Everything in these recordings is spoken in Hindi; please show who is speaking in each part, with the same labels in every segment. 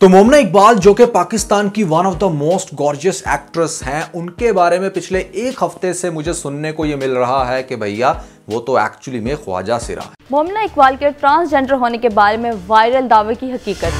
Speaker 1: तो मोमना इकबाल जो कि पाकिस्तान की one of the most gorgeous actress हैं, उनके बारे में पिछले एक हफ्ते से मुझे सुनने को ये मिल रहा है कि भैया वो तो एक्चुअली में ख्वाजा सिरा है।
Speaker 2: मोमना इकबाल के ट्रांसजेंडर होने के बारे में वायरल दावे की हकीकत।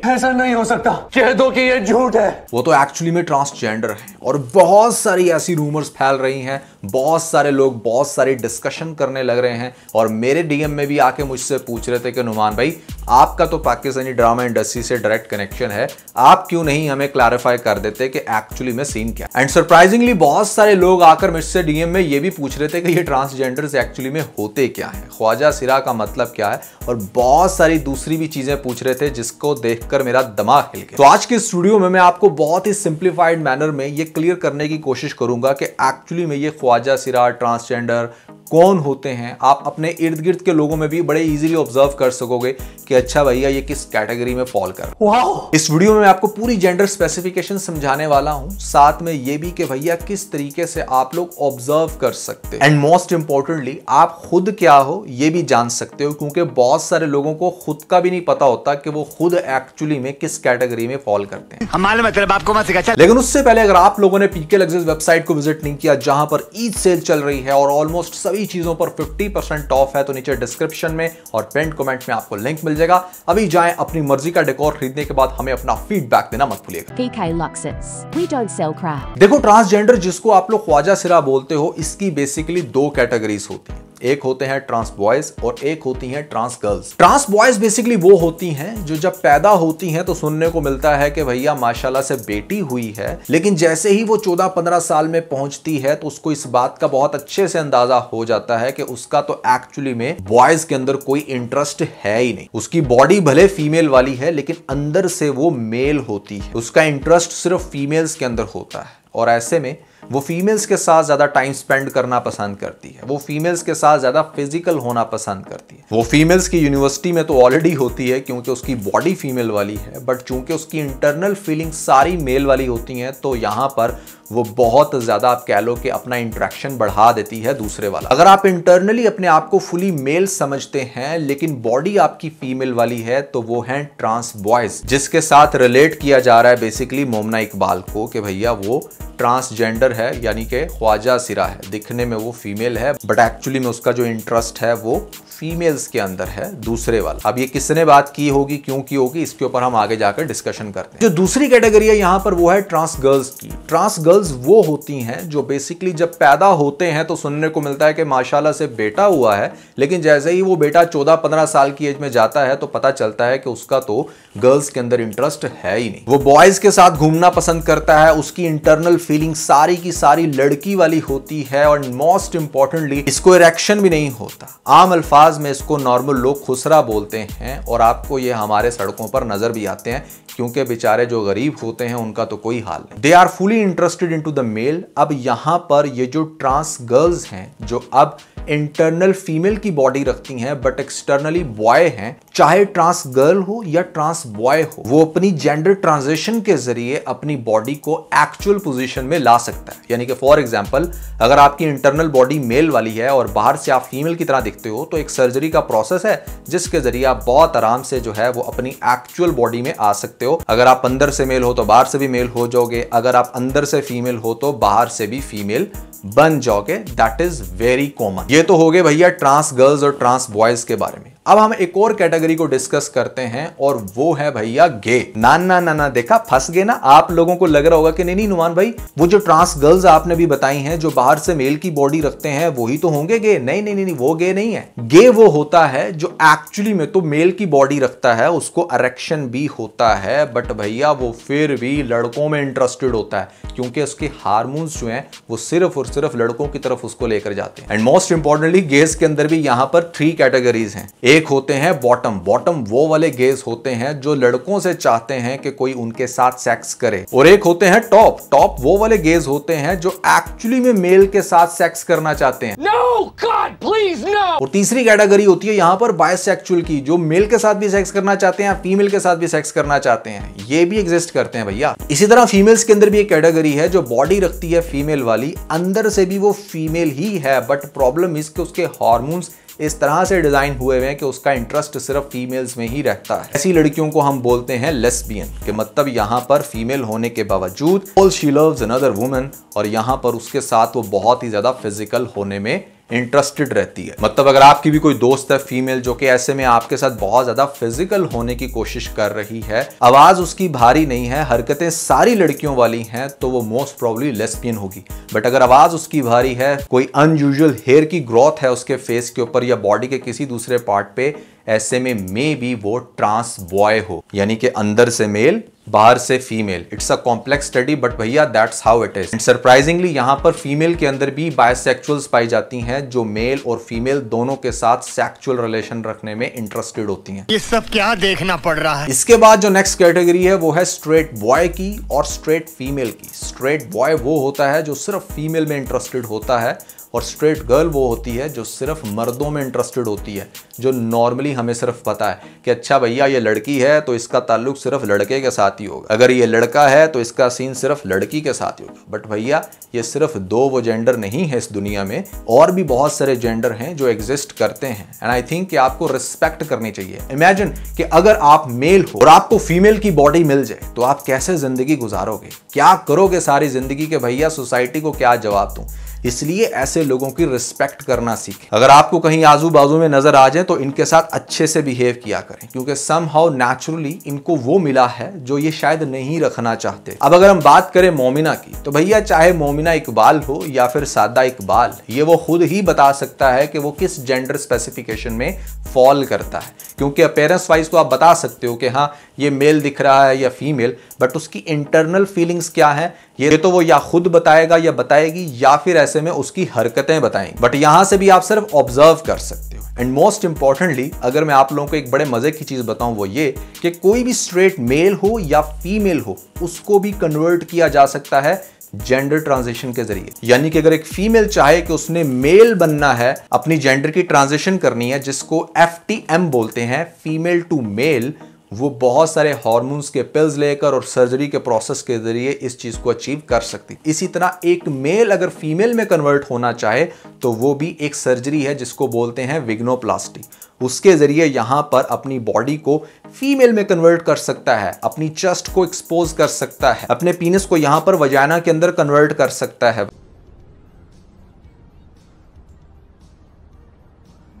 Speaker 3: ऐसा नहीं हो सकता, कह दो कि ये झूठ है।
Speaker 1: वो तो एक्चुअली में ट्रांसजेंडर है और बहुत सारी ऐसी रूमर्स फैल रही हैं, बहुत सारे लोग बहुत सारी डिस्कशन करने लग रहे हैं और मेरे डीएम में भी आके मुझसे पूछ रहे थे कि नुमान भाई आपका तो पाकिस्तानी ड्रामा इंडस्ट्री से डायरेक्ट कनेक्शन है, आप क्यों नहीं हमें क्लैरिफाई कर देते कि एक्चुअली में सीन क्या है। एंड सरप्राइजिंगली बहुत सारे लोग आकर मुझसे डीएम में ये भी पूछ रहे थे कि ये ट्रांसजेंडर्स एक्चुअली में होते क्या है, ख्वाजा सिरा का मतलब क्या है, और बहुत सारी दूसरी भी चीजें पूछ रहे थे जिसको देखकर मेरा दिमाग हिल गया। तो आज के स्टूडियो में मैं आपको बहुत ही सिंप्लीफाइड मैनर में ये क्लियर करने की कोशिश करूंगा कि एक्चुअली में ये ख्वाजा सिरा ट्रांसजेंडर कौन होते हैं। आप अपने इर्द गिर्द के लोगों में भी बड़े इजीली ऑब्जर्व कर सकोगे कि अच्छा भैया ये किस कैटेगरी में फॉल कर। इस वीडियो में मैं आपको पूरी जेंडर स्पेसिफिकेशन समझाने वाला हूं, साथ में ये भी कि भैया किस तरीके से आप लोग ऑब्जर्व कर सकते हैं एंड मोस्ट इंपॉर्टेंटली आप खुद क्या हो ये भी जान सकते हो, क्योंकि बहुत सारे लोगों को खुद का भी नहीं पता होता कि वो खुद एक्चुअली में किस कैटेगरी में फॉल करते हैं।
Speaker 3: हमारे मतलब आपको मत सिखा।
Speaker 1: लेकिन उससे पहले अगर आप लोगों ने पीके लग्जरीज वेबसाइट को विजिट नहीं किया जहां पर ईद सेल चल रही है और ऑलमोस्ट सभी चीजों पर 50% ऑफ है, तो नीचे डिस्क्रिप्शन में और पिन कमेंट में आपको लिंक मिल जाएगा। अभी जाएं, अपनी मर्जी का डेकोर खरीदने के बाद हमें अपना फीडबैक देना मत भूलिएगा।
Speaker 4: PK Luxus, we don't sell crap।
Speaker 1: देखो ट्रांसजेंडर जिसको आप लोग ख्वाजा सिरा बोलते हो, इसकी बेसिकली दो कैटेगरीज होती हैं। एक होते हैं ट्रांस बॉयज और एक होती हैं trans girls. Trans boys basically वो होती हैं जो जब पैदा होती हैं तो सुनने को मिलता है कि भैया माशाल्लाह से बेटी हुई है, लेकिन जैसे ही वो 14-15 साल में पहुंचती है तो उसको इस बात का बहुत अच्छे से अंदाजा हो जाता है कि उसका तो एक्चुअली में बॉयज के अंदर कोई इंटरेस्ट है ही नहीं। उसकी बॉडी भले फीमेल वाली है लेकिन अंदर से वो मेल होती है, उसका इंटरेस्ट सिर्फ फीमेल्स के अंदर होता है और ऐसे में वो फीमेल्स के साथ ज्यादा टाइम स्पेंड करना पसंद करती है, वो फीमेल्स के साथ ज्यादा फिजिकल होना पसंद करती है। वो फीमेल्स की यूनिवर्सिटी में तो ऑलरेडी होती है क्योंकि उसकी बॉडी फीमेल वाली है, बट चूंकि उसकी इंटरनल फीलिंग सारी मेल वाली होती हैं तो यहां पर वो बहुत ज्यादा आप कह लो कि अपना इंटरेक्शन बढ़ा देती है दूसरे वाला। अगर आप इंटरनली अपने आप को फुली मेल समझते हैं लेकिन बॉडी आपकी फीमेल वाली है तो वो हैं ट्रांस बॉयज, जिसके साथ रिलेट किया जा रहा है बेसिकली मोमना इकबाल को कि भैया वो ट्रांसजेंडर है, यानी कि ख्वाजा सिरा है। दिखने में वो फीमेल है बट एक्चुअली में उसका जो इंटरेस्ट है वो फीमेल्स के अंदर है, दूसरे वाला। अब ये किसने बात की होगी, क्यों की होगी, इसके ऊपर हम आगे जाकर डिस्कशन करते हैं। जो दूसरी कैटेगरी है यहां पर वो है ट्रांस गर्ल्स की। ट्रांस गर्ल्स वो होती हैं जो बेसिकली जब पैदा होते हैं तो सुनने को मिलता है कि माशाल्लाह से बेटा हुआ है, लेकिन जैसे ही वो बेटा 14-15 साल की एज में जाता है तो पता चलता है कि उसका तो गर्ल्स के अंदर इंटरेस्ट है ही नहीं। वो बॉयज के साथ घूमना पसंद करता है, उसकी इंटरनल फीलिंग सारी की सारी लड़की वाली होती है और मोस्ट इंपॉर्टेंटली इसको इरेक्शन भी नहीं होता। आम अल्फाज में इसको नॉर्मल लोग खुसरा बोलते हैं और आपको ये हमारे सड़कों पर नजर भी आते हैं क्योंकि बेचारे जो गरीब होते हैं उनका तो कोई हाल नहीं। They are fully interested into the male. अब यहां पर ये जो ट्रांस गर्ल्स हैं जो अब इंटरनल फीमेल की बॉडी रखती हैं बट एक्सटर्नली बॉय हैं, चाहे ट्रांस गर्ल हो या ट्रांस बॉय हो, वो अपनी जेंडर ट्रांजिशन के जरिए अपनी बॉडी को एक्चुअल पोजीशन में ला सकता है। यानी कि फॉर एग्जांपल अगर आपकी इंटरनल बॉडी मेल वाली है और बाहर से आप फीमेल की तरह दिखते हो तो एक सर्जरी का प्रोसेस है जिसके जरिए आप बहुत आराम से जो है वो अपनी एक्चुअल बॉडी में आ सकते हो। अगर आप अंदर से मेल हो तो बाहर से भी मेल हो जाओगे, अगर आप अंदर से फीमेल हो तो बाहर से भी फीमेल बन जाओगे। That is very common. ये तो हो गए भैया ट्रांस गर्ल्स और ट्रांस बॉयज के बारे में। अब हम एक और कैटेगरी को डिस्कस करते हैं और वो है भैया गे। ना ना ना ना, देखा फंस गए ना। आप लोगों को लग रहा होगा कि नहीं नुमान भाई वो जो ट्रांस गर्ल्स आपने भी बताई हैं जो बाहर से मेल की बॉडी रखते हैं वही तो होंगे गे। नहीं नहीं नहीं, वो गे नहीं है। गे वो होता है जो एक्चुअली में तो मेल की बॉडी रखता है, उसको इरेक्शन भी होता है, बट भैया वो फिर भी लड़कों में इंटरेस्टेड होता है क्योंकि उसके हार्मोन्स जो हैं वो सिर्फ और सिर्फ लड़कों की तरफ उसको लेकर जाते हैं। एंड मोस्ट इंपॉर्टेंटली गेज के अंदर भी यहां पर 3 कैटेगरीज हैं। एक होते हैं बॉटम। बॉटम वो वाले गेज होते हैं जो लड़कों से चाहते हैं कि कोई उनके साथ सेक्स करे, और एक होते हैं टॉप। टॉप वो वाले गेज होते हैं जो एक्चुअली में मेल के साथ सेक्स करना चाहते हैं।
Speaker 3: No, God, please, no!
Speaker 1: और तीसरी कैटेगरी होती है यहां पर बायसेक्सुअल की, जो मेल के साथ भी सेक्स करना चाहते हैं, फीमेल के साथ भी सेक्स करना चाहते हैं। ये भी एग्जिस्ट करते हैं भैया। इसी तरह फीमेल्स के अंदर भी एक कैटेगरी है जो बॉडी रखती है फीमेल वाली, अंदर से भी वो फीमेल ही है, बट प्रॉब्लम इसके उसके हार्मोन्स इस तरह से डिजाइन हुए हुए हैं कि उसका इंटरेस्ट सिर्फ फीमेल्स में ही रहता है। ऐसी लड़कियों को हम बोलते हैं लेस्बियन, कि मतलब यहाँ पर फीमेल होने के बावजूद all she loves another woman, और यहाँ पर उसके साथ वो बहुत ही ज्यादा फिजिकल होने में इंटरेस्टेड रहती है। मतलब अगर आपकी भी कोई दोस्त है फीमेल जो कि ऐसे में आपके साथ बहुत ज्यादा फिजिकल होने की कोशिश कर रही है, आवाज उसकी भारी नहीं है, हरकतें सारी लड़कियों वाली हैं, तो वो मोस्ट प्रोबेबली लेस्बियन होगी। बट अगर आवाज उसकी भारी है, कोई अनयूजुअल हेयर की ग्रोथ है उसके फेस के ऊपर या बॉडी के किसी दूसरे पार्ट पे, ऐसे में मे बी वो ट्रांस बॉय हो, यानी कि अंदर से मेल बाहर से female. It's a complex study but भैया that's how it is. And surprisingly यहाँ पर फीमेल के अंदर भी बायसेक्सुअल्स पाई जाती हैं जो मेल और फीमेल दोनों के साथ सेक्सुअल रिलेशन रखने में इंटरेस्टेड होती हैं।
Speaker 3: ये सब क्या देखना पड़ रहा है।
Speaker 1: इसके बाद जो नेक्स्ट कैटेगरी है वो है स्ट्रेट बॉय की और स्ट्रेट फीमेल की। स्ट्रेट बॉय वो होता है जो सिर्फ फीमेल में इंटरेस्टेड होता है, और स्ट्रेट गर्ल वो होती है जो सिर्फ मर्दों में इंटरेस्टेड होती है, जो नॉर्मली हमें सिर्फ पता है कि अच्छा भैया ये लड़की है तो इसका ताल्लुक सिर्फ लड़के के साथ ही होगा, अगर ये लड़का है तो इसका सीन सिर्फ लड़की के साथ ही होगा। बट भैया ये सिर्फ दो वो जेंडर नहीं है इस दुनिया में, और भी बहुत सारे जेंडर हैं जो एग्जिस्ट करते हैं, एंड आई थिंक कि आपको रिस्पेक्ट करनी चाहिए। इमेजिन कि अगर आप मेल हो और आपको फीमेल की बॉडी मिल जाए तो आप कैसे जिंदगी गुजारोगे, क्या करोगे सारी जिंदगी के भैया सोसाइटी को क्या जवाब दूं। इसलिए ऐसे लोगों की रिस्पेक्ट करना सीखें। अगर आपको कहीं आजू बाजू में नजर आ जाए तो इनके साथ अच्छे से बिहेव किया करें, क्योंकि समहाउ नेचुरली इनको वो मिला है जो ये शायद नहीं रखना चाहते। अब अगर हम बात करें मोमिना की, तो भैया चाहे मोमिना इकबाल हो या फिर सादा इकबाल, ये वो खुद ही बता सकता है कि वो किस जेंडर स्पेसिफिकेशन में फॉल करता है, क्योंकि अपीयरेंस वाइज तो आप बता सकते हो कि हाँ ये मेल दिख रहा है या फीमेल, बट उसकी इंटरनल फीलिंग्स क्या है ये तो वो या खुद बताएगा या बताएगी, या फिर ऐसे में उसकी हरकतें बताएंगी। बट यहां से भी आप सिर्फ ऑब्जर्व कर सकते हो। एंड मोस्ट इंपॉर्टेंटली अगर मैं आप लोगों को एक बड़े मजे की चीज बताऊं वो ये कि कोई भी स्ट्रेट मेल हो या फीमेल हो उसको भी कन्वर्ट किया जा सकता है जेंडर ट्रांजिशन के जरिए। यानी कि अगर एक फीमेल चाहे कि उसने मेल बनना है, अपनी जेंडर की ट्रांजिशन करनी है, जिसको FTM बोलते हैं, फीमेल टू मेल, वो बहुत सारे हार्मोन्स के पिल्स लेकर और सर्जरी के प्रोसेस के जरिए इस चीज को अचीव कर सकती। इसी तरह एक मेल अगर फीमेल में कन्वर्ट होना चाहे तो वो भी एक सर्जरी है जिसको बोलते हैं विग्नोप्लास्टी। उसके जरिए यहां पर अपनी बॉडी को फीमेल में कन्वर्ट कर सकता है, अपनी चेस्ट को एक्सपोज कर सकता है, अपने पीनिस को यहां पर वजाना के अंदर कन्वर्ट कर सकता है।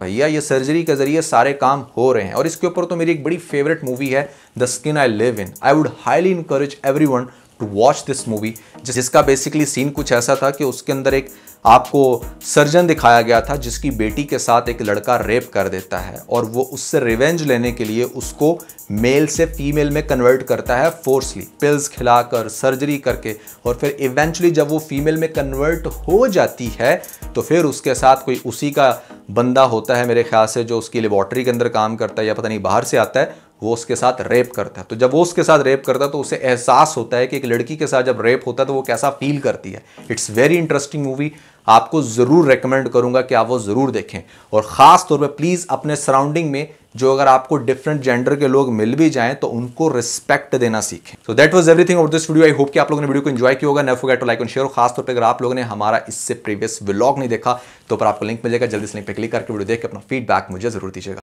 Speaker 1: भैया ये सर्जरी के जरिए सारे काम हो रहे हैं। और इसके ऊपर तो मेरी एक बड़ी फेवरेट मूवी है the skin I live in. I would highly encourage everyone to watch this movie, जिसका बेसिकली सीन कुछ ऐसा था कि उसके अंदर एक आपको सर्जन दिखाया गया था जिसकी बेटी के साथ एक लड़का रेप कर देता है, और वो उससे रिवेंज लेने के लिए उसको मेल से फीमेल में कन्वर्ट करता है फोर्सली, पिल्स खिलाकर, सर्जरी करके, और फिर इवेंचुअली जब वो फीमेल में कन्वर्ट हो जाती है तो फिर उसके साथ कोई उसी का बंदा होता है मेरे ख्याल से, जो उसकी लेबोरेटरी के अंदर काम करता है या पता नहीं बाहर से आता है, वो उसके साथ रेप करता है। तो जब वो उसके साथ रेप करता है तो उसे एहसास होता है कि एक लड़की के साथ जब रेप होता है तो वो कैसा फील करती है। इट्स वेरी इंटरेस्टिंग मूवी, आपको जरूर रेकमेंड करूंगा कि आप वो जरूर देखें। और खास तौर पे प्लीज अपने सराउंडिंग में जो अगर आपको डिफरेंट जेंडर के लोग मिल भी जाएं तो उनको रिस्पेक्ट देना सीखें। So that was everything of this video. I hope कि आप लोगों ने वीडियो को एंजॉय किया होगा। Never forget to like and share. और खास तौर पे अगर आप लोगों ने हमारा इससे प्रीवियस व्लॉग नहीं देखा तो पर आपको लिंक मिलेगा, जल्दी से लिंक पे क्लिक करके वीडियो देख के अपना फीडबैक मुझे जरूर दीजिएगा।